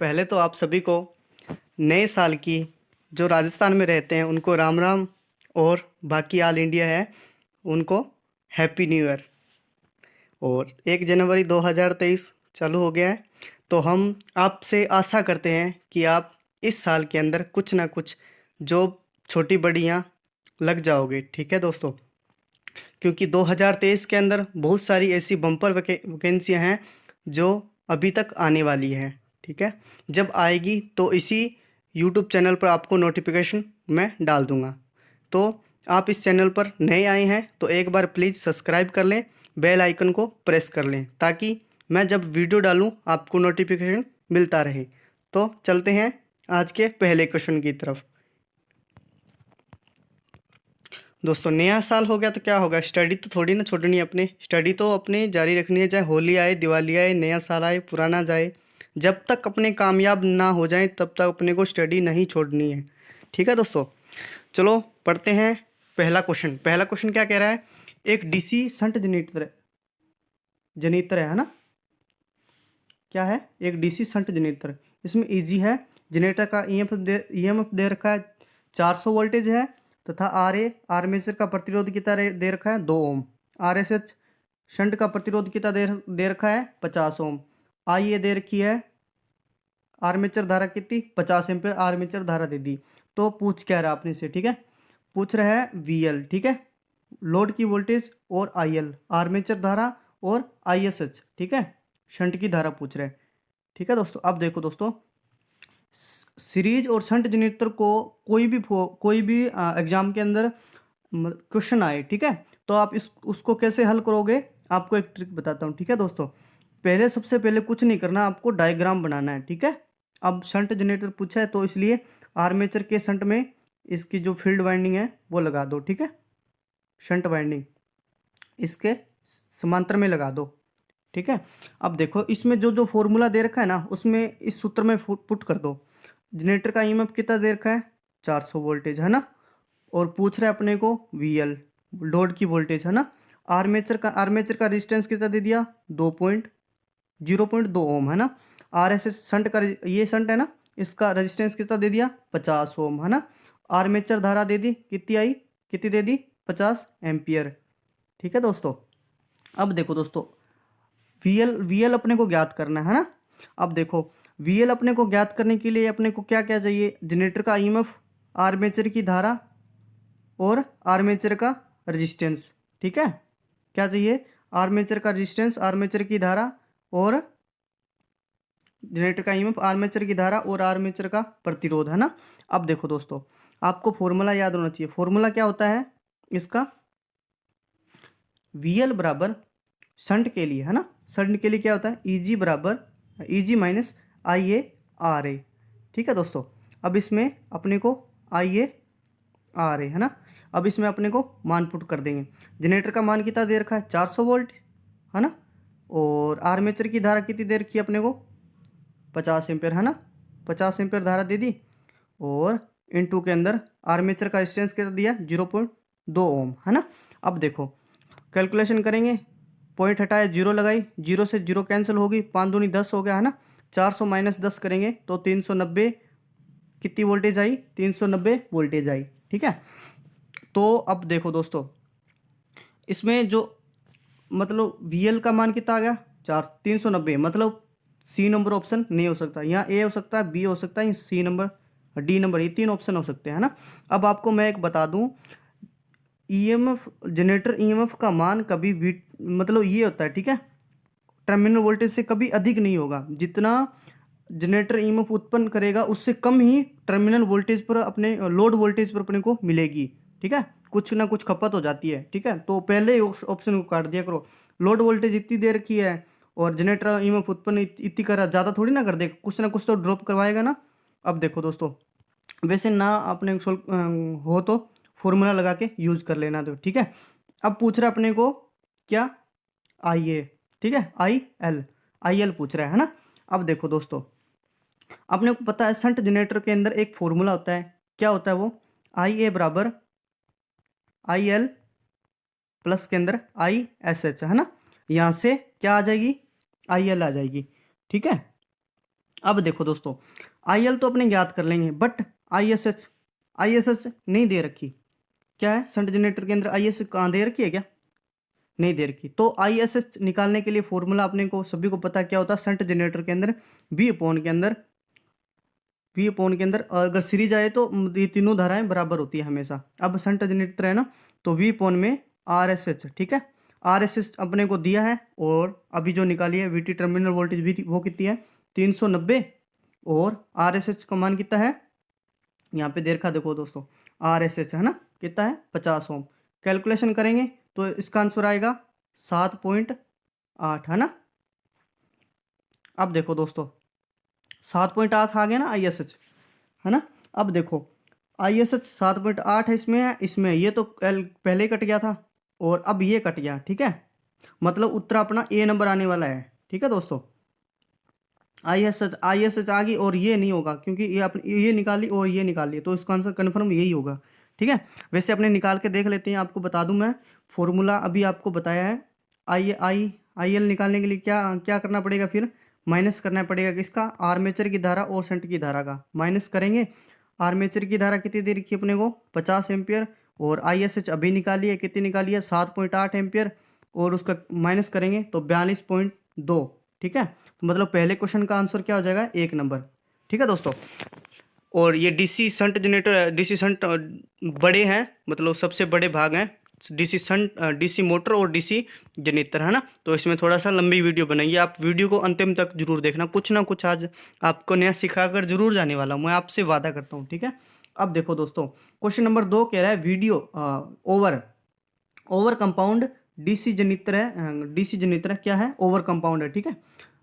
पहले तो आप सभी को नए साल की, जो राजस्थान में रहते हैं उनको राम राम, और बाकी ऑल इंडिया है उनको हैप्पी न्यू ईयर। और 1 जनवरी 2023 चालू हो गया है, तो हम आपसे आशा करते हैं कि आप इस साल के अंदर कुछ ना कुछ जॉब छोटी बड़ियाँ लग जाओगे। ठीक है दोस्तों, क्योंकि 2023 के अंदर बहुत सारी ऐसी बम्पर वैकेंसियाँ हैं जो अभी तक आने वाली हैं। ठीक है, जब आएगी तो इसी यूट्यूब चैनल पर आपको नोटिफिकेशन मैं डाल दूंगा। तो आप इस चैनल पर नए आए हैं तो एक बार प्लीज़ सब्सक्राइब कर लें, बेल आइकन को प्रेस कर लें, ताकि मैं जब वीडियो डालूं आपको नोटिफिकेशन मिलता रहे। तो चलते हैं आज के पहले क्वेश्चन की तरफ। दोस्तों, नया साल हो गया तो क्या होगा, स्टडी तो थोड़ी ना छोड़नी है, अपने स्टडी तो अपनी जारी रखनी है, चाहे होली आए, दिवाली आए, नया साल आए, पुराना जाए। जब तक अपने कामयाब ना हो जाए तब तक अपने को स्टडी नहीं छोड़नी है। ठीक है दोस्तों, चलो पढ़ते हैं पहला क्वेश्चन क्या कह रहा है। एक डीसी शंट जनरेटर जनरेटर है ना, क्या है, एक डीसी शंट जनरेटर। इसमें इजी है, जनरेटर का ईएमएफ दे रखा है 400 वोल्टेज है, तथा आर्मेचर का प्रतिरोध कितना दे रखा है 2 ओम। आरएसएच शंट का प्रतिरोध कितना दे रखा है 50 ओम। आई ए दे रखी है आर्मेचर धारा कितनी 50 एम्पीयर आर्मेचर धारा दे दी। तो पूछ क्या रहा आपने से, ठीक है, पूछ रहा है वीएल, ठीक है, लोड की वोल्टेज, और आईएल आर्मेचर धारा, और आईएसएच, ठीक है, शंट की धारा पूछ रहे हैं। ठीक है दोस्तों, अब देखो दोस्तों, सीरीज और शंट जनरेटर को कोई भी एग्जाम के अंदर क्वेश्चन आए, ठीक है, तो आप उसको कैसे हल करोगे, आपको एक ट्रिक बताता हूँ। ठीक है दोस्तों, सबसे पहले कुछ नहीं करना, आपको डायग्राम बनाना है। ठीक है, अब शंट जनरेटर पूछा है तो इसलिए आर्मेचर के शंट में इसकी जो फील्ड वाइंडिंग है वो लगा दो। ठीक है, शंट वाइंडिंग इसके समांतर में लगा दो। ठीक है, अब देखो इसमें जो जो फॉर्मूला दे रखा है ना, उसमें इस सूत्र में पुट कर दो। जनरेटर का ईएमएफ कितना दे रखा है 400 वोल्टेज है ना, और पूछ रहा है अपने को वीएल, लोड की वोल्टेज है ना। आर्मेचर का रेजिस्टेंस कितना दे दिया 0.2 ओम है ना। आरएसएस शंट का, ये शंट है ना, इसका रेजिस्टेंस कितना दे दिया 50 ओम है ना। आर्मेचर धारा दे दी कितनी दे दी 50 एम्पियर। ठीक है दोस्तों, अब देखो दोस्तों, वीएल अपने को ज्ञात करना है ना। अब देखो, वीएल अपने को ज्ञात करने के लिए अपने को क्या क्या चाहिए, जनरेटर का ईएमएफ, आर्मेचर की धारा, और आर्मेचर का रेजिस्टेंस। ठीक है, क्या चाहिए, आर्मेचर का रेजिस्टेंस, आर्मेचर की धारा, और जनरेटर का ईएमएफ, आर्मेचर की धारा, और आर्मेचर का प्रतिरोध है ना। अब देखो दोस्तों, आपको फॉर्मूला याद होना चाहिए। फॉर्मूला क्या होता है इसका, वीएल बराबर शंट के लिए है ना, शंट के लिए क्या होता है ईजी बराबर ईजी minus I A R A. ठीक है दोस्तों, अब इसमें अपने को आई ए आर ए है ना, अब इसमें अपने को मान पुट कर देंगे। जनरेटर का मान कितना दे रखा है 400 वोल्ट है ना, और आर्मेचर की धारा कितनी दे रखी है अपने को 50 एम्पेयर है ना, 50 एम्पेयर धारा दे दी, और इनटू के अंदर आर्मेचर का रेजिस्टेंस कितना दिया 0.2 ओम है ना। अब देखो कैलकुलेशन करेंगे, पॉइंट हटाया, जीरो लगाई, जीरो से जीरो कैंसिल होगी, 5 दूनी 10 हो गया है ना। 400 माइनस 10 करेंगे तो 390 कितनी वोल्टेज आई 390 वोल्टेज आई। ठीक है, तो अब देखो दोस्तों, इसमें जो मतलब वीएल का मान कितना आ गया 390, मतलब सी नंबर ऑप्शन नहीं हो सकता, यहाँ ए हो सकता है, बी हो सकता है, सी नंबर, डी नंबर, ये 3 ऑप्शन हो सकते हैं ना। अब आपको मैं एक बता दूं, ईएमएफ, जनरेटर ईएमएफ का मान कभी वी मतलब ये होता है, ठीक है, टर्मिनल वोल्टेज से कभी अधिक नहीं होगा। जितना जनरेटर ईएमएफ उत्पन्न करेगा उससे कम ही टर्मिनल वोल्टेज पर, अपने लोड वोल्टेज पर अपने को मिलेगी। ठीक है, कुछ ना कुछ खपत हो जाती है। ठीक है, तो पहले ऑप्शन को काट दिया करो, लोड वोल्टेज इतनी दे रखी है और जनरेटर ईएमएफ उत्पन्न इतनी कर, ज़्यादा थोड़ी ना कर दे, कुछ ना कुछ तो ड्रॉप करवाएगा ना। अब देखो दोस्तों, वैसे ना अपने हो तो फॉर्मूला लगा के यूज कर लेना तो ठीक है। अब पूछ रहा है अपने को क्या, आई ए, ठीक है, आई एल पूछ रहा है ना। अब देखो दोस्तों, अपने को पता है शंट जनरेटर के अंदर एक फॉर्मूला होता है, क्या होता है वो, आई ए बराबर आई एल प्लस के अंदर आई एस एच है ना। यहाँ से क्या आ जाएगी, आई एल आ जाएगी। ठीक है, अब देखो दोस्तों, आई एल तो अपने ज्ञात कर लेंगे, बट आई एस एच नहीं दे रखी। क्या है, शंट जनरेटर के अंदर आई एस एच कहाँ दे रखी है क्या? नहीं दे रखी। तो आई एस एच निकालने के लिए फॉर्मूला अपने को सभी को पता क्या होता है, शंट जनरेटर के अंदर वी अपॉन के अंदर अगर सीरीज आए तो ये तीनों धाराएं बराबर होती है हमेशा। अब शंट जनरेटर है ना, तो वी अपॉन में आर एस एच, ठीक है। आर एस एच अपने को दिया है, और अभी जो निकाली है वी टी टर्मिनल वोल्टेज भी वो कितनी है, 390, और आर एस एच का मान कितना है, यहाँ पे देखा देखो दोस्तों, आर एस एच है ना कितना है, 50 ओम। कैलकुलेशन करेंगे तो इसका आंसर आएगा 7.8, है ना। अब देखो दोस्तों, 7.8 आ गया ना आई एस एच, है ना। अब देखो आई एस एच 7.8 है, इसमें ये तो पहले ही कट गया था, और अब ये कट गया, ठीक है। मतलब उत्तर अपना ए नंबर आने वाला है, ठीक है दोस्तों। आई एस एच आ गई, और ये नहीं होगा क्योंकि ये अपने ये निकाली और ये निकाली, तो इसका आंसर कन्फर्म यही होगा, ठीक है। वैसे अपने निकाल के देख लेते हैं, आपको बता दूं मैं फॉर्मूला अभी आपको बताया है। आई एल निकालने के लिए क्या क्या करना पड़ेगा, फिर माइनस करना पड़ेगा किसका, आर्मेचर की धारा और शंट की धारा का माइनस करेंगे। आर्मेचर की धारा कितनी दे रखी है अपने को, 50 एम्पियर, और आई एस एच अभी निकाली है, कितनी निकाली है, 7.8 एम्पियर, और उसका माइनस करेंगे तो 42.2, ठीक है। तो मतलब पहले क्वेश्चन का आंसर क्या हो जाएगा, 1 नंबर, ठीक है दोस्तों। और ये DC shunt generator, DC shunt बड़े हैं, मतलब सबसे बड़े भाग हैं डीसी शंट, डीसी मोटर और डीसी जनरेटर, है ना। तो इसमें थोड़ा सा लंबी वीडियो बनाइए, आप वीडियो को अंतिम तक जरूर देखना, कुछ ना कुछ आज आपको नया सिखाकर जरूर जाने वाला हूँ, मैं आपसे वादा करता हूँ, ठीक है। अब देखो दोस्तों, क्वेश्चन नंबर 2 कह रहा है वीडियो ओवर कंपाउंड डीसी जनित्र है, डीसी जनित्र क्या है, ओवर कंपाउंड है, ठीक है।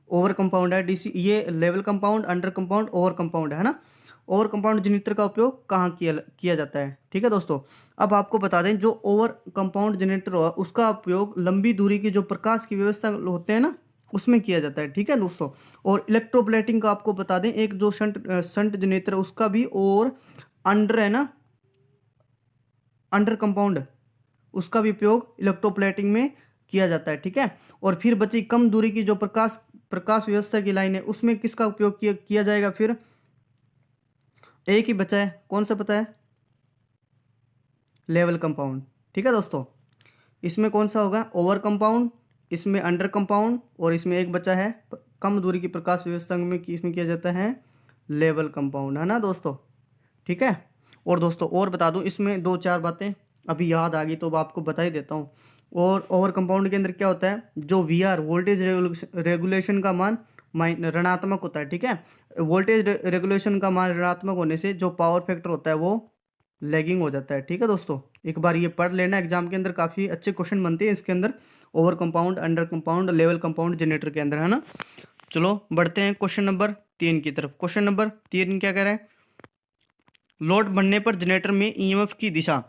ओवर कंपाउंड है डीसी, ये level compound, under compound, over compound है ना। ओवर कंपाउंड जनित्र का उपयोग कहाँ किया किया जाता है, ठीक है दोस्तों। अब आपको बता दें, जो ओवर कंपाउंड जनरेटर हो उसका उपयोग लंबी दूरी की जो प्रकाश की व्यवस्था होते हैं ना, उसमें किया जाता है, ठीक है दोस्तों। और इलेक्ट्रोप्लेटिंग का आपको बता दें, एक जो शंट जनरेटर उसका भी, और अंडर है ना, अंडर कंपाउंड, उसका भी उपयोग इलेक्ट्रोप्लेटिंग में किया जाता है, ठीक है। और फिर बची कम दूरी की जो प्रकाश प्रकाश व्यवस्था की लाइन है, उसमें किसका उपयोग किया जाएगा, फिर एक ही बचा है, कौन सा पता है, लेवल कंपाउंड, ठीक है दोस्तों। इसमें कौन सा होगा, ओवर कंपाउंड, इसमें अंडर कंपाउंड, और इसमें एक बचा है कम दूरी की प्रकाश व्यवस्था में इसमें किया जाता है लेवल कंपाउंड, है ना दोस्तों, ठीक है। और दोस्तों और बता दूं, इसमें 2-4 बातें अभी याद आ गई तो अब आपको बता ही देता हूँ। और ओवर कंपाउंड के अंदर क्या होता है, जो वी आर वोल्टेज रेगुलेशन का मान ऋणात्मक होता है, ठीक है। वोल्टेज रेगुलेशन का मान ऋणात्मक होने से जो पावर फैक्टर होता है वो लैगिंग हो जाता है, ठीक है दोस्तों। एक बार ये पढ़ लेना, एग्जाम के अंदर काफ़ी अच्छे क्वेश्चन बनते हैं इसके अंदर, over compound, under compound, level compound generator के अंदर, है ना। चलो बढ़ते हैं क्वेश्चन नंबर 3 की तरफ। क्वेश्चन नंबर 3 क्या कह रहा है, लोड बढ़ने पर जनरेटर में ईएमएफ की दिशा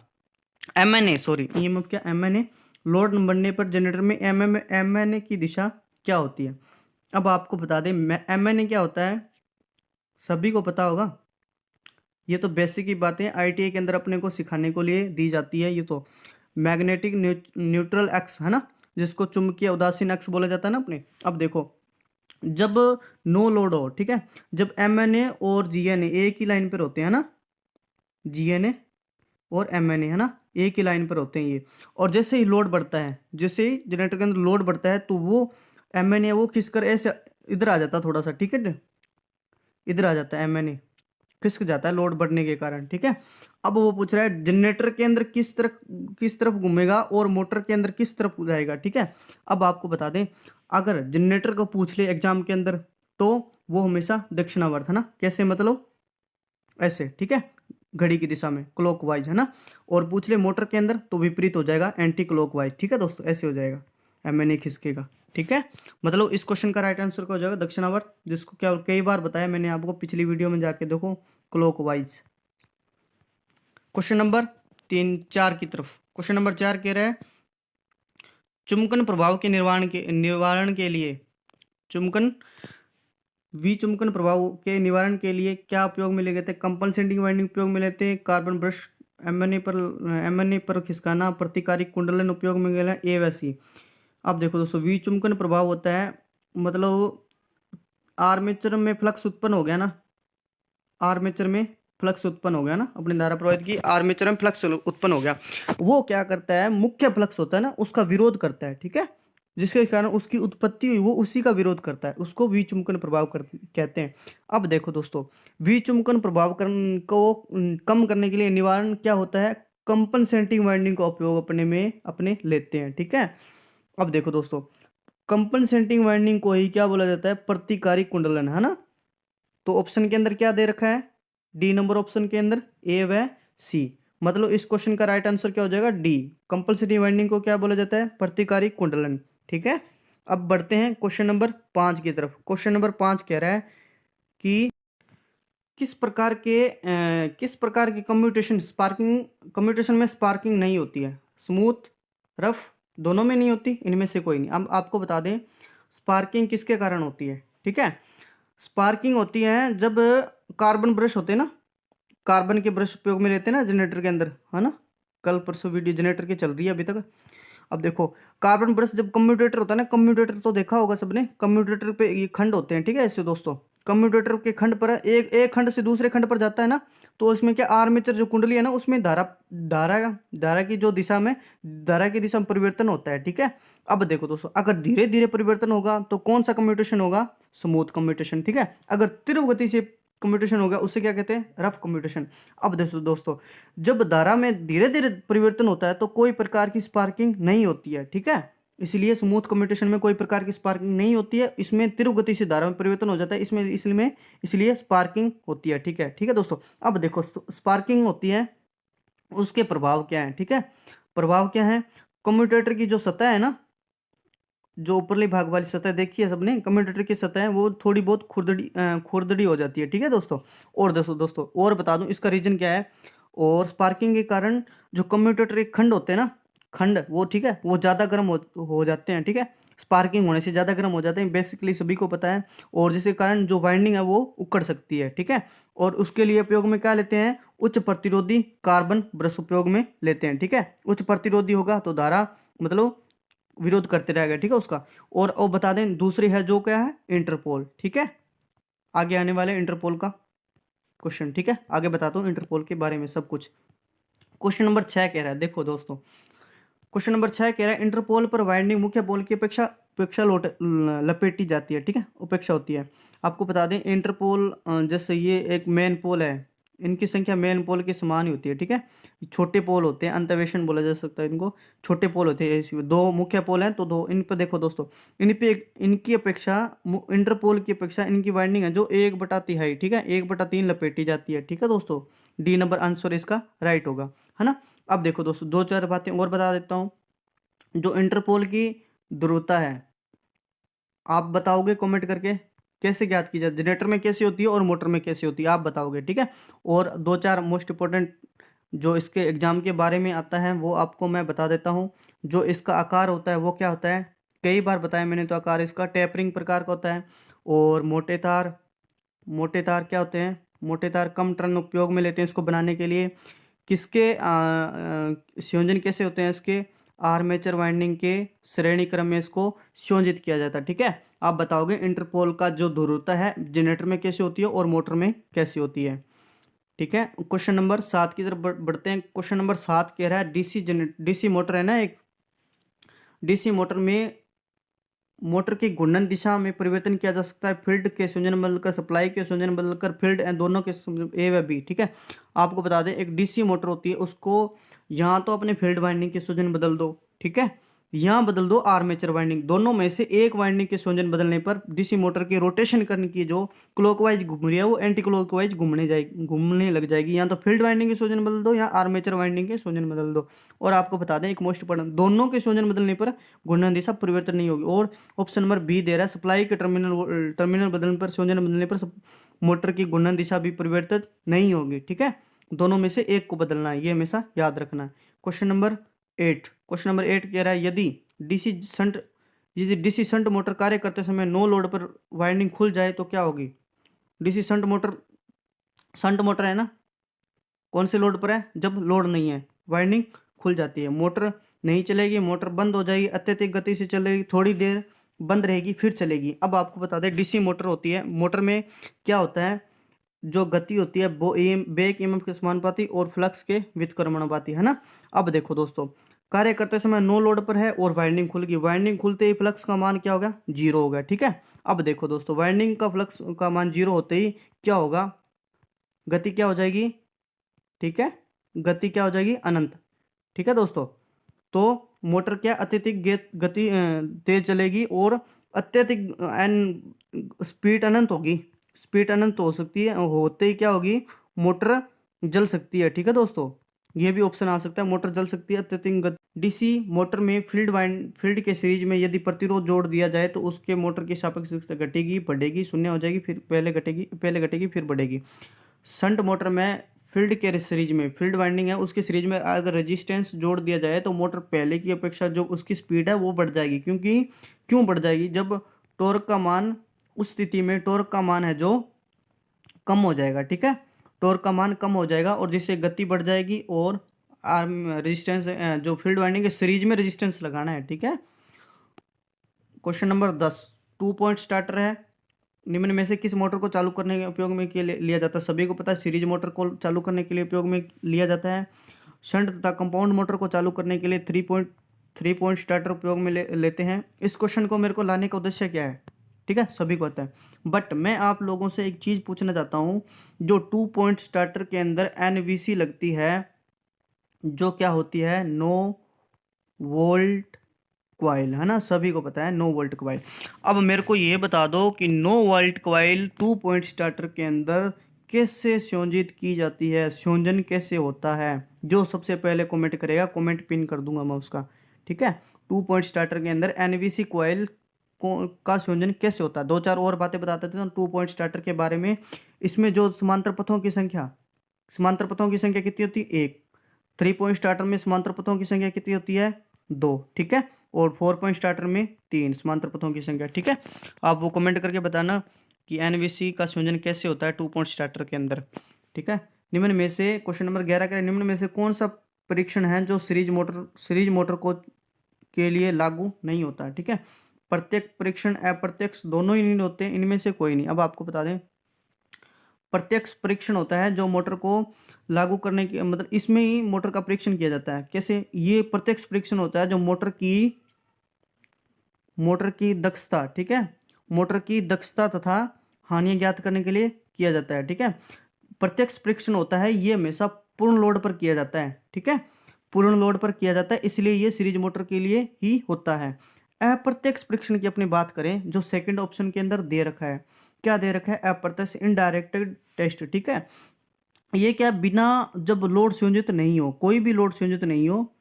एमएनए, सॉरी ईएमएफ क्या, एमएनए, लोड बढ़ने पर जनरेटर में एमएनए की दिशा क्या होती है। अब आपको बता दें एमएनए क्या होता है, सभी को पता होगा, ये तो बेसिक ही बातें आईटीआई के अंदर अपने को सिखाने को लिए दी जाती है। ये तो मैग्नेटिक न्यूट्रल एक्स है ना, जिसको चुंबकीय उदासीन एक्स बोला जाता है ना अपने। अब देखो, जब नो लोड हो, ठीक है, जब एमएनए और जीएनए एक ही लाइन पर होते हैं ना, जीएनए और एमएनए है ना, एक ही लाइन पर होते हैं ये। और जैसे ही लोड बढ़ता है, जैसे ही जनरेटर के अंदर लोड बढ़ता है, तो वो एमएनए वो खिसकर ऐसे इधर आ जाता है थोड़ा सा, ठीक है, इधर आ जाता है एमएनए, खिसक जाता है लोड बढ़ने के कारण, ठीक है। अब वो पूछ रहा है जनरेटर के अंदर किस तरफ घूमेगा और मोटर के अंदर किस तरफ जाएगा, ठीक है। अब आपको बता दें, अगर जनरेटर को पूछ ले एग्जाम के अंदर, तो वो हमेशा दक्षिणावर्त है ना, कैसे, मतलब ऐसे, ठीक है, घड़ी की दिशा में क्लॉकवाइज, है ना। और पूछ ले मोटर के अंदर तो विपरीत हो जाएगा, एंटी क्लॉकवाइज, ठीक है दोस्तों, ऐसे हो जाएगा, एमएनए खिसकेगा, ठीक है। मतलब इस क्वेश्चन का राइट आंसर क्या हो जाएगा, दक्षिणावर्त, जिसको क्या कई बार बताया मैंने आपको, पिछली वीडियो में जाके देखो, क्लॉकवाइज। क्वेश्चन नंबर 4 की तरफ, क्वेश्चन नंबर 4 कह रहा है चुंबकन प्रभाव के निवारण के लिए चुंबकन विचुंबकन प्रभाव के निवारण के लिए क्या उपयोग में ले गए थे, कंपनसेटिंग वाइंडिंग उपयोग में लेते हैं, कार्बन ब्रश एमएनए पर खिसकाना, प्रतिकारी कुंडलन उपयोग में गया, ए व सी। अब देखो दोस्तों, विचुंबकन प्रभाव होता है, मतलब आर्मेचर में फ्लक्स उत्पन्न हो गया ना, आर्मेचर में फ्लक्स उत्पन्न हो गया ना, अपनी धारा प्रवाहित की, आर्मेचर में फ्लक्स उत्पन्न हो गया, वो क्या करता है, मुख्य फ्लक्स होता है ना उसका विरोध करता है, ठीक है, जिसके कारण उसकी उत्पत्ति हुई वो उसी का विरोध करता है, उसको विचुंबकन प्रभाव कहते हैं। अब देखो दोस्तों, विचुंबकन प्रभाव को कम करने के लिए निवारण क्या होता है, कंपनसेटिंग वाइंडिंग का उपयोग अपने लेते हैं, ठीक है। अब देखो दोस्तों, कंपनसेटिंग वाइंडिंग को ही क्या बोला जाता है, प्रतिकारी कुंडलन, है ना। तो ऑप्शन के अंदर क्या दे रखा है, डी नंबर ऑप्शन के अंदर ए व सी, मतलब इस क्वेश्चन का राइट आंसर क्या हो जाएगा, डी। कंपल्सरी वाइंडिंग को क्या बोला जाता है, प्रतिकारी कुंडलन, ठीक है। अब बढ़ते हैं क्वेश्चन नंबर 5 की तरफ। क्वेश्चन नंबर 5 कह रहा है कि किस प्रकार की कम्यूटेशन में स्पार्किंग नहीं होती है, स्मूथ, रफ, दोनों में नहीं होती, इनमें से कोई नहीं। अब आपको बता दें स्पार्किंग किसके कारण होती है, ठीक है। स्पार्किंग होती है जब कार्बन ब्रश होते हैं ना, कार्बन के ब्रश उपयोग में लेते हैं ना जनरेटर के अंदर, है ना, कल परसों वीडियो जनरेटर की चल रही है अभी तक। अब देखो, कार्बन ब्रश जब कम्यूटेटर होता है ना, कम्यूटेटर तो देखा होगा सबने, कम्यूटेटर पे ये खंड होते हैं, ठीक है, ऐसे दोस्तों, कम्यूटेटर के खंड पर एक एक खंड से दूसरे खंड पर जाता है ना, तो इसमें क्या आर्मेचर जो कुंडली है ना, उसमें धारा धारा की जो दिशा में, धारा की दिशा में परिवर्तन होता है, ठीक है। अब देखो दोस्तों, अगर धीरे धीरे परिवर्तन होगा तो कौन सा कम्यूटेशन होगा, स्मूथ कम्यूटेशन, ठीक है। अगर तीव्र गति से कम्यूटेशन होगा उसे क्या कहते हैं, रफ कम्यूटेशन। अब देखो दोस्तों, जब धारा में धीरे धीरे परिवर्तन होता है तो कोई प्रकार की स्पार्किंग नहीं होती है, ठीक है। इसलिए स्मूथ कम्यूटेशन में कोई प्रकार की स्पार्किंग नहीं होती है, इसमें तीव्र गति से धारा में परिवर्तन हो जाता है, इसलिए स्पार्किंग होती है, ठीक है, ठीक है दोस्तों। अब देखो, स्पार्किंग होती है, उसके प्रभाव क्या है, ठीक है। प्रभाव क्या है, कम्यूटेटर की जो सतह है ना, जो ऊपरली भाग वाली सतह देखी है सबने, कम्यूटेटर की सतह है वो थोड़ी बहुत खुरदड़ी हो जाती है, ठीक है दोस्तों। और दोस्तों और बता दूं इसका रीजन क्या है, और स्पार्किंग के कारण जो कम्यूटेटर के खंड होते हैं ना, खंड वो, ठीक है, वो ज़्यादा गर्म हो जाते हैं, ठीक है, स्पार्किंग होने से ज़्यादा गर्म हो जाते हैं, बेसिकली सभी को पता है, और जिसके कारण जो वाइंडिंग है वो उकड़ सकती है, ठीक है। और उसके लिए उपयोग में क्या लेते हैं, उच्च प्रतिरोधी कार्बन ब्रश उपयोग में लेते हैं, ठीक है। उच्च प्रतिरोधी होगा तो धारा मतलब विरोध करते रहेगा, ठीक है उसका। और बता दें दूसरी है जो क्या है, इंटरपोल, ठीक है। आगे आने वाले इंटरपोल का क्वेश्चन, ठीक है, आगे बताता हूँ इंटरपोल के बारे में सब कुछ। क्वेश्चन नंबर 6 कह रहा है, देखो दोस्तों, क्वेश्चन नंबर 6 कह रहा है, इंटरपोल पर वाइंडिंग मुख्य पोल की अपेक्षा उपेक्षा लपेटी जाती है, ठीक है, उपेक्षा होती है। आपको बता दें इंटरपोल, जैसे ये एक मेन पोल है, इनकी संख्या मेन पोल के समान ही होती है, ठीक है। छोटे पोल होते हैं, अंतःवेशन बोला जा सकता है इनको, छोटे पोल होते हैं, दो मुख्य पोल हैं तो दो, इन पर देखो दोस्तों, इनकी अपेक्षा, इंटरपोल की अपेक्षा इनकी वाइंडिंग है जो 1/3, ठीक है, 1/3 लपेटी जाती है, ठीक है दोस्तों। डी नंबर आंसर इसका राइट होगा, है ना। अब देखो दोस्तों, दो चार बातें और बता देता हूँ। जो इंटरपोल की ध्रुवता है, आप बताओगे कमेंट करके, कैसे ज्ञात की जाए, जनरेटर में कैसी होती है और मोटर में कैसी होती है, आप बताओगे, ठीक है। और दो चार मोस्ट इंपॉर्टेंट जो इसके एग्जाम के बारे में आता है वो आपको मैं बता देता हूँ। जो इसका आकार होता है वो क्या होता है, कई बार बताया मैंने, तो आकार इसका टेपरिंग प्रकार का होता है। और मोटे तार क्या होते हैं, मोटे तार कम टर्न उपयोग में लेते हैं इसको बनाने के लिए। किसके संयोजन कैसे होते हैं इसके, आर्मेचर वाइंडिंग के श्रेणी क्रम में इसको संयोजित किया जाता है, ठीक है। आप बताओगे इंटरपोल का जो ध्रुवता है जनरेटर में कैसे होती है और मोटर में कैसी होती है, ठीक है। क्वेश्चन नंबर 7 की तरफ बढ़ते हैं। क्वेश्चन नंबर 7 कह रहा है डीसी मोटर है ना, एक डीसी मोटर में मोटर की घूर्णन दिशा में परिवर्तन किया जा सकता है, फील्ड के संयोजन बदलकर, सप्लाई के संयोजन बदलकर, फील्ड एंड दोनों के ए व बी, ठीक है। आपको बता दें एक डीसी मोटर होती है, उसको यहाँ तो अपने फील्ड वाइंडिंग के संयोजन बदल दो, ठीक है, यहाँ बदल दो आर्मेचर वाइंडिंग, दोनों में से एक वाइंडिंग के संयोजन बदलने पर डीसी मोटर की रोटेशन करने की जो क्लॉकवाइज घूम रही है वो एंटी क्लॉकवाइज घूमने लग जाएगी। या तो फील्ड वाइंडिंग के संयोजन बदल दो या आर्मेचर वाइंडिंग के संयोजन बदल दो। और आपको बता दें एक मोस्ट इंपॉर्टेंट, दोनों के संयोजन बदलने पर घूर्णन दिशा परिवर्तन नहीं होगी। और ऑप्शन नंबर बी दे रहा है, सप्लाई के टर्मिनल बदलने पर, संयोजन बदलने पर मोटर की घूर्णन दिशा भी परिवर्तित नहीं होगी, ठीक है। दोनों में से एक को बदलना है, ये हमेशा याद रखना है। क्वेश्चन नंबर 8 कह रहा है, यदि डीसी शंट मोटर कार्य करते समय नो लोड पर वाइंडिंग खुल जाए तो क्या होगी। डीसी शंट मोटर है ना, कौन से लोड पर है, जब लोड नहीं है वाइंडिंग खुल जाती है, मोटर नहीं चलेगी, मोटर बंद हो जाएगी, अत्यधिक गति से चलेगी, थोड़ी देर बंद रहेगी फिर चलेगी। अब आपको बता दें डीसी मोटर होती है, मोटर में क्या होता है, जो गति होती है वो बेक ईएमएफ के समानुपाती और फ्लक्स के व्युत्क्रमानुपाती है ना। अब देखो दोस्तों, कार्य करते समय नो लोड पर है और वाइंडिंग खुल गई, वाइंडिंग खुलते ही फ्लक्स का मान क्या होगा, जीरो होगा। ठीक है, अब देखो दोस्तों, वाइंडिंग का फ्लक्स का मान जीरो होते ही क्या होगा, गति क्या हो जाएगी, ठीक है, गति क्या हो जाएगी, अनंत। ठीक है दोस्तों, तो मोटर क्या अत्यधिक गति तेज चलेगी और अत्यधिक एन स्पीड अनंत होगी, स्पीड अनंत हो सकती है, होते ही क्या होगी, मोटर जल सकती है। ठीक है दोस्तों, ये भी ऑप्शन आ सकता है, मोटर जल सकती है अत्यधिक गति। डीसी मोटर में फील्ड के सीरीज में यदि प्रतिरोध जोड़ दिया जाए तो उसके मोटर की सापेक्ष घटेगी, बढ़ेगी, शून्य हो जाएगी, फिर पहले घटेगी फिर बढ़ेगी। शंट मोटर में फील्ड के सीरीज में फील्ड वाइंडिंग है उसकी सीरीज में अगर रेजिस्टेंस जोड़ दिया जाए तो मोटर पहले की अपेक्षा जो उसकी स्पीड है वो बढ़ जाएगी, क्योंकि क्यों बढ़ जाएगी, जब टॉर्क का मान, उस स्थिति में टॉर्क का मान है जो कम हो जाएगा। ठीक है, टॉर्क का मान कम हो जाएगा और जिससे गति बढ़ जाएगी और आर्म रेजिस्टेंस, जो फील्ड वाइंडिंग है सीरीज में रेजिस्टेंस लगाना है। ठीक है, क्वेश्चन नंबर 10, 2 पॉइंट स्टार्टर है, निम्न में से किस मोटर को चालू करने के उपयोग में लिया जाता है, सभी को पता है सीरीज मोटर को चालू करने के लिए उपयोग में लिया जाता है। शंट तथा कंपाउंड मोटर को चालू करने के लिए 3 पॉइंट स्टार्टर उपयोग में लेते हैं। इस क्वेश्चन को मेरे को लाने का उद्देश्य क्या है, ठीक है, सभी को आता है, बट मैं आप लोगों से एक चीज़ पूछना चाहता हूँ, जो 2 पॉइंट स्टार्टर के अंदर एनवीसी लगती है, जो क्या होती है, नो वोल्ट क्वाइल, है ना, सभी को पता है नो वोल्ट क्वाइल। अब मेरे को ये बता दो कि no volt coil 2 point starter के अंदर कैसे संयोजित की जाती है, संयोजन कैसे होता है, जो सबसे पहले कमेंट करेगा, कमेंट पिन कर दूंगा मैं उसका। ठीक है, 2 पॉइंट स्टार्टर के अंदर एनवीसी क्वाइल का संयोजन कैसे होता है, दो चार और बातें बता देते हैं 2 पॉइंट स्टार्टर के बारे में। इसमें जो समांतर पथों की संख्या, समांतर पथों की संख्या कितनी होती है, एक। 3 पॉइंट स्टार्टर में समांतर पथों की संख्या कितनी होती है, दो। ठीक है, और 4 पॉइंट स्टार्टर में 3 समांतर पथों की संख्या। ठीक है, आप वो कमेंट करके बताना कि एनवीसी का संयोजन कैसे होता है 2 पॉइंट स्टार्टर के अंदर। ठीक है, निम्न में से क्वेश्चन नंबर 11 का, निम्न में से कौन सा परीक्षण है जो सीरीज मोटर को के लिए लागू नहीं होता। ठीक है, प्रत्यक्ष परीक्षण अप्रत्यक्ष दोनों ही नहीं होते, इनमें से कोई नहीं। अब आपको बता दें, प्रत्यक्ष परीक्षण होता है जो मोटर को लागू करने की, मतलब इसमें ही मोटर का परीक्षण किया जाता है। कैसे, ये प्रत्यक्ष परीक्षण होता है जो मोटर की दक्षता, ठीक है, मोटर की दक्षता तथा हानियां ज्ञात करने के लिए किया जाता है। ठीक है, प्रत्यक्ष परीक्षण होता है ये हमेशा पूर्ण लोड पर किया जाता है। ठीक है, पूर्ण लोड पर किया जाता है, इसलिए ये सीरीज मोटर के लिए ही होता है। अप्रत्यक्ष परीक्षण की अपनी बात करें, जो सेकंड ऑप्शन के अंदर दे रखा है, क्या दे रखा है, अप्रत्यक्ष इनडायरेक्टेड टेस्ट। ठीक है, ये क्या, बिना, जब लोड संयोजित नहीं हो, कोई भी लोड संयोजित नहीं हो,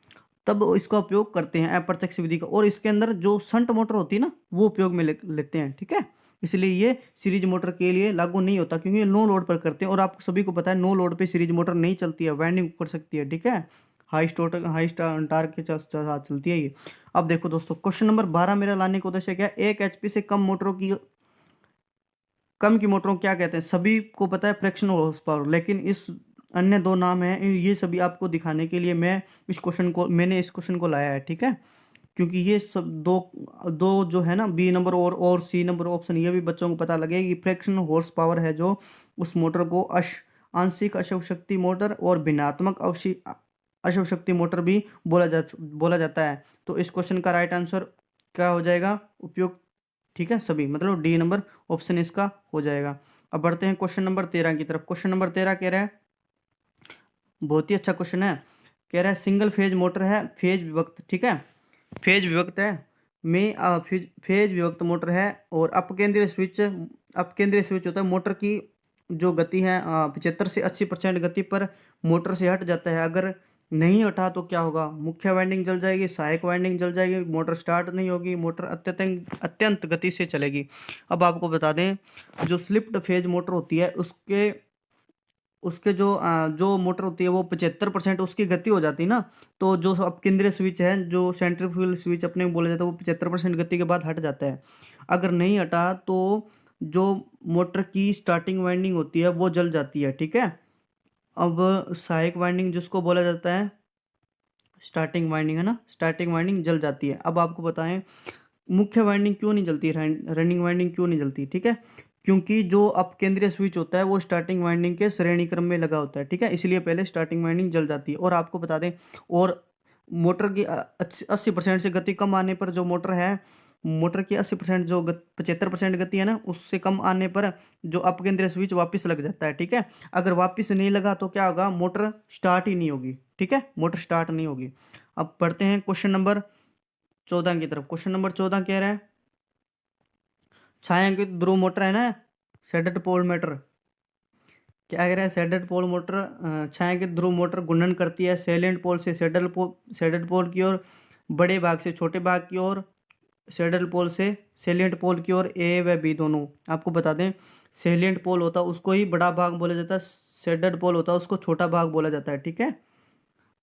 तब इसका उपयोग करते हैं अप्रत्यक्ष विधि का, और इसके अंदर जो शंट मोटर होती है ना वो उपयोग में लेते हैं। ठीक है, इसलिए ये सीरीज मोटर के लिए लागू नहीं होता, क्योंकि ये नो लोड पर करते हैं, और आपको सभी को पता है नो लोड पे सीरीज मोटर नहीं चलती है, वाइंडिंग कर सकती है। ठीक है, हाई टार्क के साथ चलती है ये। अब देखो दोस्तों, क्वेश्चन नंबर 12 मेरा लाने का उद्देश्य क्या है, 1 HP से कम की मोटरों को क्या कहते हैं, सभी को पता है फ्रैक्शनल हॉर्स पावर, लेकिन इस अन्य दो नाम हैं, ये सभी आपको दिखाने के लिए मैंने इस क्वेश्चन को लाया है। ठीक है, क्योंकि ये सब दो दो जो है ना, बी नंबर और सी नंबर ऑप्शन, ये भी बच्चों को पता लगे कि फ्रैक्शनल हॉर्स पावर है जो उस मोटर को आंशिक अशव शक्ति मोटर और भिन्नात्मक अशव शक्ति मोटर भी बोला जाता है। तो इस क्वेश्चन का राइट आंसर क्या हो जाएगा, उपयोग। ठीक है, सभी मतलब डी नंबर ऑप्शन इसका हो जाएगा। अब बढ़ते हैं क्वेश्चन नंबर 13 की तरफ। क्वेश्चन नंबर 13 कह रहा है, बहुत ही अच्छा क्वेश्चन है, कह रहा है सिंगल फेज मोटर है, फेज विभक्त। ठीक है, फेज विभक्त है, फेज विभक्त मोटर है, और अपकेंद्रीय स्विच होता है, मोटर की जो गति है 75 से 80% गति पर मोटर से हट जाता है, अगर नहीं हटा तो क्या होगा, मुख्य वाइंडिंग जल जाएगी, सहायक वाइंडिंग जल जाएगी, मोटर स्टार्ट नहीं होगी, मोटर अत्यंत गति से चलेगी। अब आपको बता दें, जो स्लिप्ड फेज मोटर होती है उसके उसके जो मोटर होती है वो 75% उसकी गति हो जाती है ना, तो जो अब केंद्रीय स्विच है, जो सेंट्रीफ्यूगल स्विच अपने को बोला जाता है, वो 75% गति के बाद हट जाता है। अगर नहीं हटा तो जो मोटर की स्टार्टिंग वाइंडिंग होती है वो जल जाती है। ठीक है, अब सहायक वाइंडिंग जिसको बोला जाता है, स्टार्टिंग वाइंडिंग है ना, स्टार्टिंग वाइंडिंग जल जाती है। अब आपको बताएं मुख्य वाइंडिंग क्यों नहीं जलती, रनिंग वाइंडिंग क्यों नहीं जलती, ठीक है, क्योंकि जो अपकेंद्रीय स्विच होता है वो स्टार्टिंग वाइंडिंग के श्रेणी क्रम में लगा होता है, ठीक है, इसलिए पहले स्टार्टिंग वाइंडिंग जल जाती है। और आपको बता दें, और मोटर की 80% से गति कम आने पर जो मोटर है, मोटर की 80% जो 75% गति है ना, उससे कम आने पर जो अपकेंद्रीय स्विच वापस लग जाता है, ठीक है। अगर वापस नहीं लगा तो क्या होगा, मोटर स्टार्ट ही नहीं होगी, ठीक है, मोटर स्टार्ट नहीं होगी। अब पढ़ते हैं क्वेश्चन नंबर 14 की तरफ। क्वेश्चन नंबर 14 कह रहा है, छायांकित ध्रुव मोटर है ना, शेडेड पोल मोटर, क्या कह रहा है, शेडेड पोल मोटर, छायांकित ध्रुव मोटर घूर्णन करती है सेलेंट पोल से शेडेड पोल की ओर, बड़े भाग से छोटे भाग की ओर, शेडेड पोल से सेलिएंट पोल की ओर, ए व बी दोनों। आपको बता दें, सेलिएंट पोल होता है उसको ही बड़ा भाग बोला जाता है, शेडेड पोल होता है उसको छोटा भाग बोला जाता है, ठीक है।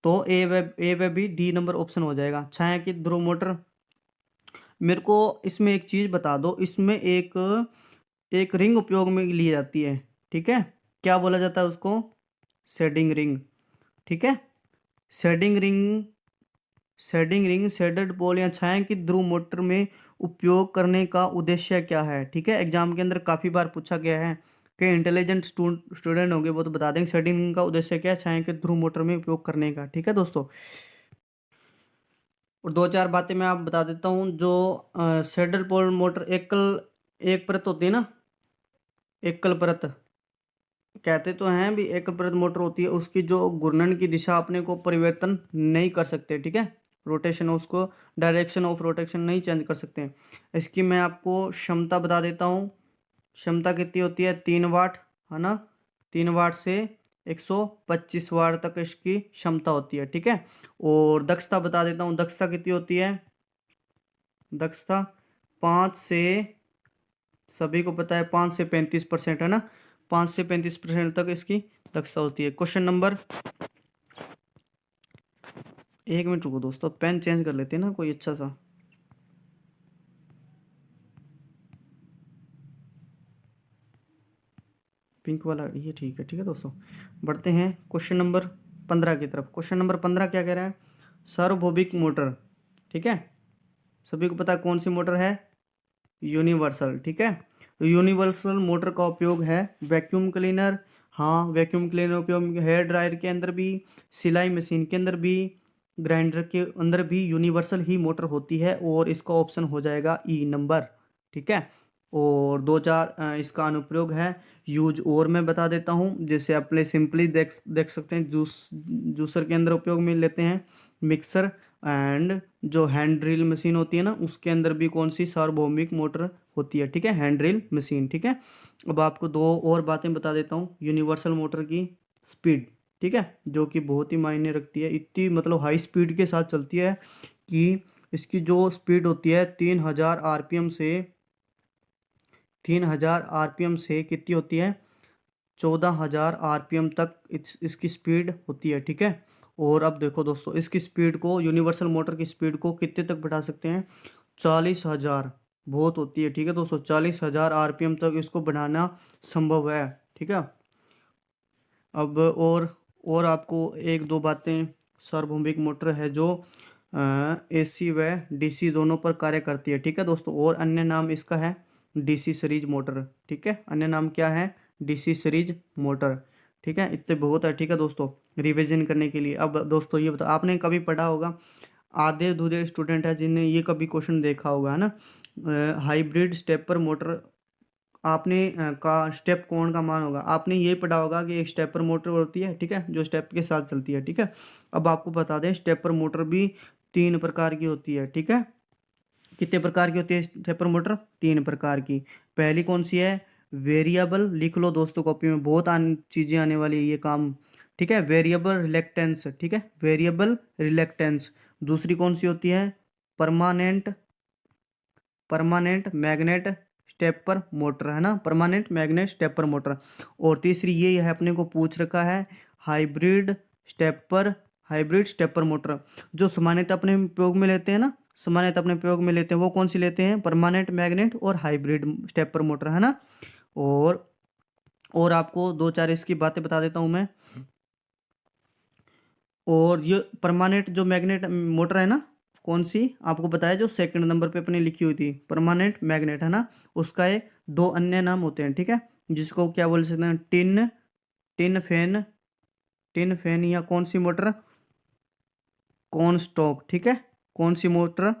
तो ए व बी, डी नंबर ऑप्शन हो जाएगा। छायांकित ध्रुव मोटर, मेरे को इसमें एक चीज़ बता दो, इसमें एक एक रिंग उपयोग में ली जाती है, ठीक है, क्या बोला जाता है उसको, शेडिंग रिंग, ठीक है। शेडिंग रिंग, शेडेड पोल या छायांकित ध्रुव मोटर में उपयोग करने का उद्देश्य क्या है, ठीक है, एग्जाम के अंदर काफ़ी बार पूछा गया है कि इंटेलिजेंट स्टूडेंट होंगे वो तो बता देंगे शेडिंग रिंग का उद्देश्य क्या है छायांकित ध्रुव मोटर में उपयोग करने का, ठीक है दोस्तों। और दो चार बातें मैं आप बता देता हूँ, जो शेडेड पोल मोटर एक परत होती है ना, एकल परत कहते तो हैं भी, एकल परत मोटर होती है, उसकी जो घूर्णन की दिशा अपने को परिवर्तन नहीं कर सकते, ठीक है, रोटेशन उसको, डायरेक्शन ऑफ रोटेशन नहीं चेंज कर सकते। इसकी मैं आपको क्षमता बता देता हूँ, क्षमता कितनी होती है, 3 वाट, है ना, 3 वाट से 125 वाट तक इसकी क्षमता होती है, ठीक है। और दक्षता बता देता हूँ, दक्षता कितनी होती है, दक्षता 5 से, सभी को पता है 5 से 35% है ना, 5 से 35% तक इसकी दक्षता होती है। क्वेश्चन नंबर, एक मिनट रुको दोस्तों, पेन चेंज कर लेते हैं ना कोई अच्छा सा। पिंक वाला ये ठीक है दोस्तों। बढ़ते हैं क्वेश्चन नंबर 15 की तरफ। क्वेश्चन नंबर 15 क्या कह रहा है, सार्वभौमिक मोटर, ठीक है, सभी को पता है कौन सी मोटर है, यूनिवर्सल, ठीक है। यूनिवर्सल मोटर का उपयोग है वैक्यूम क्लीनर, हाँ वैक्यूम क्लीनर उपयोग हेयर ड्रायर के अंदर भी, सिलाई मशीन के अंदर भी, ग्राइंडर के अंदर भी यूनिवर्सल ही मोटर होती है, और इसका ऑप्शन हो जाएगा ई नंबर, ठीक है। और दो चार इसका अनुप्रयोग है, यूज और मैं बता देता हूँ, जैसे अपने सिंपली देख सकते हैं, जूसर के अंदर उपयोग में लेते हैं, मिक्सर, एंड जो हैंड ड्रिल मशीन होती है ना, उसके अंदर भी कौन सी सार्वभौमिक मोटर होती है, ठीक है, हैंड ड्रिल मशीन, ठीक है। अब आपको दो और बातें बता देता हूँ, यूनिवर्सल मोटर की स्पीड, ठीक है, जो कि बहुत ही मायने रखती है, इतनी मतलब हाई स्पीड के साथ चलती है कि इसकी जो स्पीड होती है 3000 से कितनी होती है, 14000 आरपीएम तक इसकी स्पीड होती है, ठीक है। और अब देखो दोस्तों, इसकी स्पीड को, यूनिवर्सल मोटर की स्पीड को कितने तक बढ़ा सकते हैं, 40,000, बहुत होती है, ठीक है दोस्तों, 40,000 आरपीएम तक इसको बढ़ाना संभव है, ठीक है। अब और आपको एक दो बातें, सार्वभौमिक मोटर है जो एसी व डीसी दोनों पर कार्य करती है, ठीक है दोस्तों। और अन्य नाम इसका है डीसी सीरीज मोटर, ठीक है, अन्य नाम क्या है, डीसी सीरीज मोटर, ठीक है। इतने बहुत है, ठीक है दोस्तों, रिवीजन करने के लिए। अब दोस्तों ये बताओ, आपने कभी पढ़ा होगा, आधे अधूरे स्टूडेंट है जिनने ये कभी क्वेश्चन देखा होगा, है ना, हाइब्रिड स्टेपर मोटर, आपने का स्टेप कौन का मान होगा, आपने ये पढ़ा होगा कि एक स्टेपर मोटर होती है, ठीक है, जो स्टेप के साथ चलती है, ठीक है। अब आपको बता दें, स्टेपर मोटर भी 3 प्रकार की होती है, ठीक है। कितने प्रकार की होती है स्टेपर मोटर, 3 प्रकार की। पहली कौन सी है, वेरिएबल, लिख लो दोस्तों कॉपी में, बहुत चीज़ें आने वाली है ये काम, ठीक है, वेरिएबल रिलेक्टेंस, ठीक है, वेरिएबल रिलेक्टेंस। दूसरी कौन सी होती है, permanent permanent magnet stepper motor, है ना, परमानेंट मैग्नेट स्टेपर मोटर। और तीसरी ये है, अपने को पूछ रखा है, hybrid stepper hybrid stepper motor, जो सामान्यतः अपने उपयोग में लेते हैं ना, सामान्यतः अपने उपयोग में लेते हैं, वो कौन सी लेते हैं, परमानेंट मैग्नेट और हाइब्रिड स्टेपर मोटर, है ना। और और आपको दो चार इसकी बातें बता देता हूँ मैं। और ये परमानेंट जो मैग्नेट मोटर है ना, कौन सी आपको बताया जो सेकंड नंबर पे अपने लिखी हुई थी परमानेंट मैग्नेट है ना, उसका ये दो अन्य नाम होते हैं, ठीक है, जिसको क्या बोल सकते हैं, tin tin fan tin fan या कौन सी मोटर, कॉन स्टॉक, ठीक है, कौन सी मोटर,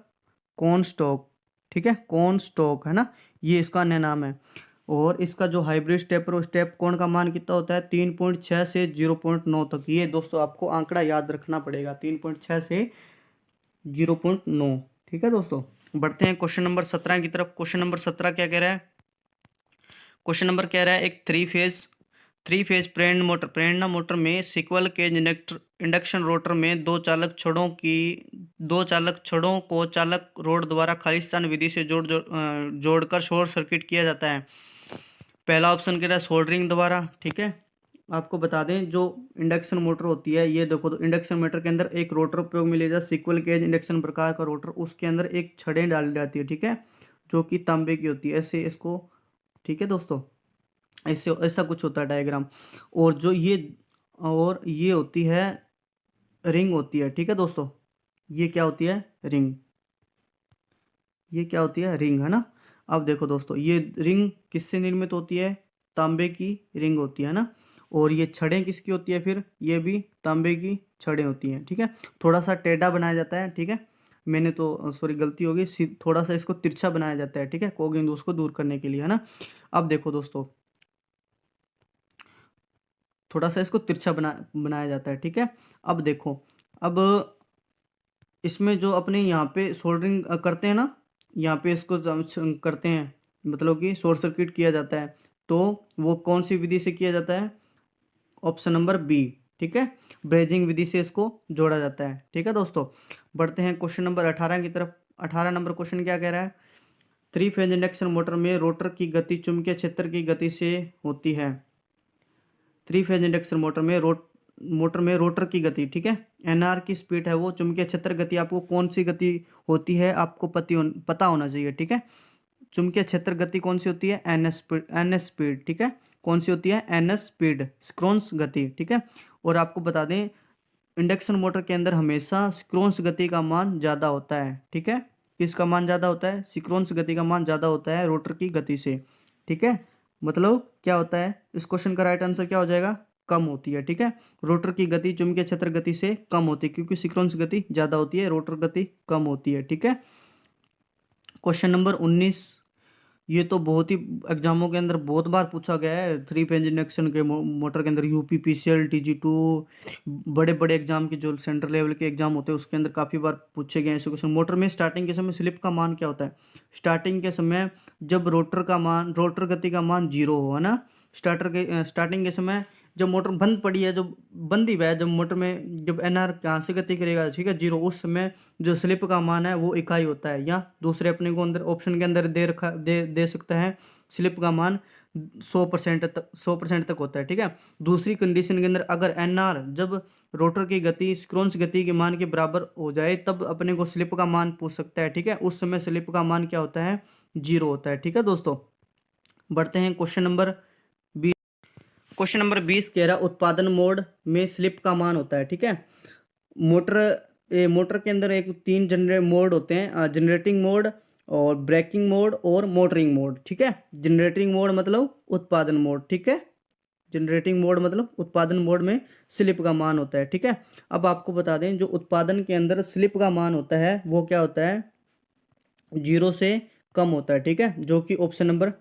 कॉन स्टॉक, ठीक है, कॉन स्टॉक है ना, ये इसका अन्य नाम है। और इसका जो हाइब्रिड स्टेपर स्टेप कोण का मान कितना होता है, 3.6 से 0.9 तक। ये दोस्तों आपको आंकड़ा याद रखना पड़ेगा, 3.6 से 0.9, ठीक है दोस्तों। बढ़ते हैं क्वेश्चन नंबर 17 की तरफ। क्वेश्चन नंबर 17 क्या कह रहा है, क्वेश्चन नंबर कह रहा है एक थ्री फेज प्रेरणा मोटर में सिक्वल केज इंडक्शन रोटर में दो चालक छड़ों को चालक रोड द्वारा खालिस्तान विधि से जोड़कर शॉर्ट सर्किट किया जाता है। पहला ऑप्शन कह रहा है सोल्डरिंग द्वारा, ठीक है। आपको बता दें जो इंडक्शन मोटर होती है, ये देखो तो इंडक्शन मोटर के अंदर एक रोटर उपयोग में लिया जाता है, सिक्वल केज इंडक्शन प्रकार का रोटर, उसके अंदर एक छड़ें डाली जाती है, ठीक है, जो कि तांबे की होती है, ऐसे इसको, ठीक है दोस्तों, ऐसे ऐसा कुछ होता है डायग्राम। और ये होती है रिंग होती है, ठीक है दोस्तों, ये क्या होती है, रिंग, ये क्या होती है, रिंग है ना। अब देखो दोस्तों ये रिंग किससे निर्मित होती है, तांबे की रिंग होती है ना। और ये छड़ें किसकी होती है, फिर ये भी तांबे की छड़ें होती हैं, ठीक है। थोड़ा सा टेढ़ा बनाया जाता है, ठीक है, मैंने तो सॉरी गलती हो गई, थोड़ा सा इसको तिरछा बनाया जाता है, ठीक है, कोगिंग दोष को दूर करने के लिए है ना। अब देखो दोस्तों थोड़ा सा इसको तिरछा बनाया जाता है, ठीक है। अब देखो, अब इसमें जो अपने यहाँ पे सोल्डरिंग करते हैं ना, यहाँ पे इसको करते हैं, मतलब कि शॉर्ट सर्किट किया जाता है, तो वो कौन सी विधि से किया जाता है, ऑप्शन नंबर बी, ठीक है, ब्रेजिंग विधि से इसको जोड़ा जाता है, ठीक है दोस्तों। बढ़ते हैं क्वेश्चन नंबर 18 की तरफ। 18 नंबर क्वेश्चन क्या कह रहा है, थ्री फेज इंडक्शन मोटर में रोटर की गति चुंबकीय क्षेत्र की गति से होती है। थ्री फेज इंडक्शन मोटर में रोटर की गति, ठीक है, एनआर की स्पीड है वो, चुंबकीय क्षेत्र गति आपको कौन सी गति होती है आपको पता होना चाहिए, ठीक है। चुंबकीय क्षेत्र गति कौन सी होती है, एनएस स्पीड, ठीक है, कौन सी होती है, एनएस स्पीड, सिंक्रोनस गति, ठीक है। और आपको बता दें इंडक्शन मोटर के अंदर हमेशा सिंक्रोनस गति का मान ज़्यादा होता है, ठीक है, किसका मान ज़्यादा होता है, सिंक्रोनस गति का मान ज़्यादा होता है रोटर की गति से, ठीक है। मतलब क्या होता है, इस क्वेश्चन का राइट आंसर क्या हो जाएगा, कम होती है, ठीक है। रोटर की गति चुंबकीय क्षेत्र गति से कम होती है, क्योंकि सिंक्रोनस गति ज़्यादा होती है, रोटर गति कम होती है, ठीक है। क्वेश्चन नंबर 19, ये तो बहुत ही एग्जामों के अंदर बहुत बार पूछा गया है, थ्री फेज इंडक्शन के मोटर के अंदर यूपीपीसीएल टीजी2, बड़े बड़े एग्जाम के जो सेंट्रल लेवल के एग्जाम होते हैं उसके अंदर काफ़ी बार पूछे गए ऐसे क्वेश्चन। मोटर में स्टार्टिंग के समय स्लिप का मान क्या होता है, स्टार्टिंग के समय जब रोटर गति का मान 0 हो, है ना, स्टार्टिंग के समय जब मोटर बंद पड़ी है, जो बंद ही हुआ है, जब मोटर में जब एनआर कहाँ से गति करेगा, ठीक है, 0, उस समय जो स्लिप का मान है वो इकाई होता है, या दूसरे अपने को अंदर ऑप्शन के अंदर दे सकता है, स्लिप का मान 100% तक होता है, ठीक है। दूसरी कंडीशन के अंदर अगर एनआर जब रोटर की गति सिंक्रोनस गति के मान के बराबर हो जाए तब अपने को स्लिप का मान पूछ सकता है, ठीक है, उस समय स्लिप का मान क्या होता है, 0 होता है, ठीक है दोस्तों। बढ़ते हैं क्वेश्चन नंबर 20 कह रहा उत्पादन मोड में स्लिप का मान होता है, ठीक है। मोटर के अंदर एक 3 मोड होते हैं, जनरेटिंग मोड और ब्रेकिंग मोड और मोटरिंग मोड, ठीक है। जनरेटिंग मोड मतलब उत्पादन मोड, ठीक है, जनरेटिंग मोड मतलब उत्पादन मोड में स्लिप का मान होता है, ठीक है। अब आपको बता दें जो उत्पादन के अंदर स्लिप का मान होता है वो क्या होता है, 0 से कम होता है, ठीक है, जो कि ऑप्शन नंबर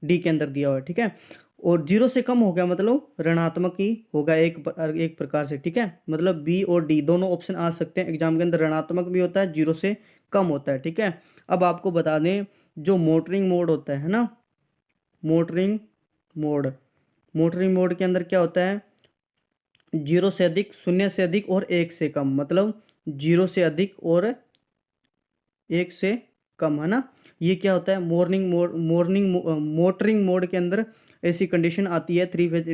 डी के अंदर दिया हुआ है, ठीक है। और 0 से कम हो गया मतलब ऋणात्मक ही होगा एक प्रकार से, ठीक है, मतलब बी और डी दोनों ऑप्शन आ सकते हैं एग्जाम के अंदर, ऋणात्मक भी होता है, 0 से कम होता है, ठीक है। अब आपको बता दें जो मोटरिंग मोड होता है ना, मोटरिंग मोड के अंदर क्या होता है, 0 से अधिक, 0 से अधिक और 1 से कम, मतलब 0 से अधिक और 1 से कम, है ना। ये क्या होता है, मोटरिंग मोड के अंदर ऐसी कंडीशन आती है थ्री फेज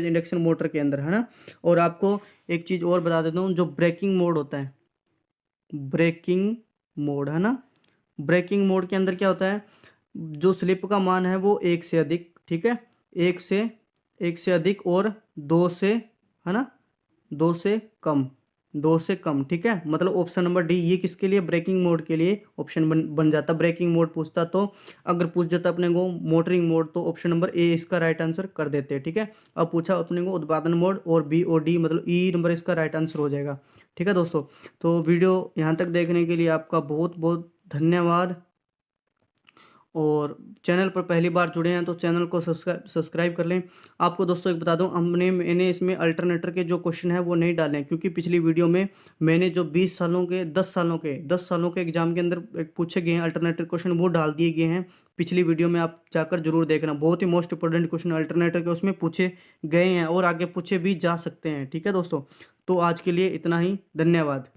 इंडक्शन मोटर के अंदर, है ना। और आपको एक चीज़ और बता देता हूँ, जो ब्रेकिंग मोड होता है, ब्रेकिंग मोड, है ना, ब्रेकिंग मोड के अंदर क्या होता है, जो स्लिप का मान है वो 1 से अधिक, ठीक है, एक से अधिक और 2 से, है ना, 2 से कम, 2 से कम, ठीक है। मतलब ऑप्शन नंबर डी ये किसके लिए, ब्रेकिंग मोड के लिए ऑप्शन बन जाता। ब्रेकिंग मोड पूछता तो, अगर पूछ जाता अपने को मोटरिंग मोड तो ऑप्शन नंबर ए इसका राइट आंसर कर देते हैं, ठीक है। अब पूछा अपने को उत्पादन मोड और बी और डी, मतलब ई नंबर इसका राइट आंसर हो जाएगा, ठीक है दोस्तों। तो वीडियो यहाँ तक देखने के लिए आपका बहुत बहुत धन्यवाद। और चैनल पर पहली बार जुड़े हैं तो चैनल को सब्सक्राइब कर लें। आपको दोस्तों एक बता दूं, मैंने इसमें अल्टरनेटर के जो क्वेश्चन है वो नहीं डाले हैं, क्योंकि पिछली वीडियो में मैंने जो 20 सालों के 10 सालों के एग्जाम के अंदर पूछे गए हैं अल्टरनेटर क्वेश्चन वो डाल दिए गए हैं पिछली वीडियो में। आप जाकर जरूर देखना, बहुत ही मोस्ट इंपॉर्टेंट क्वेश्चन अल्टरनेटर के उसमें पूछे गए हैं और आगे पूछे भी जा सकते हैं, ठीक है दोस्तों। तो आज के लिए इतना ही, धन्यवाद।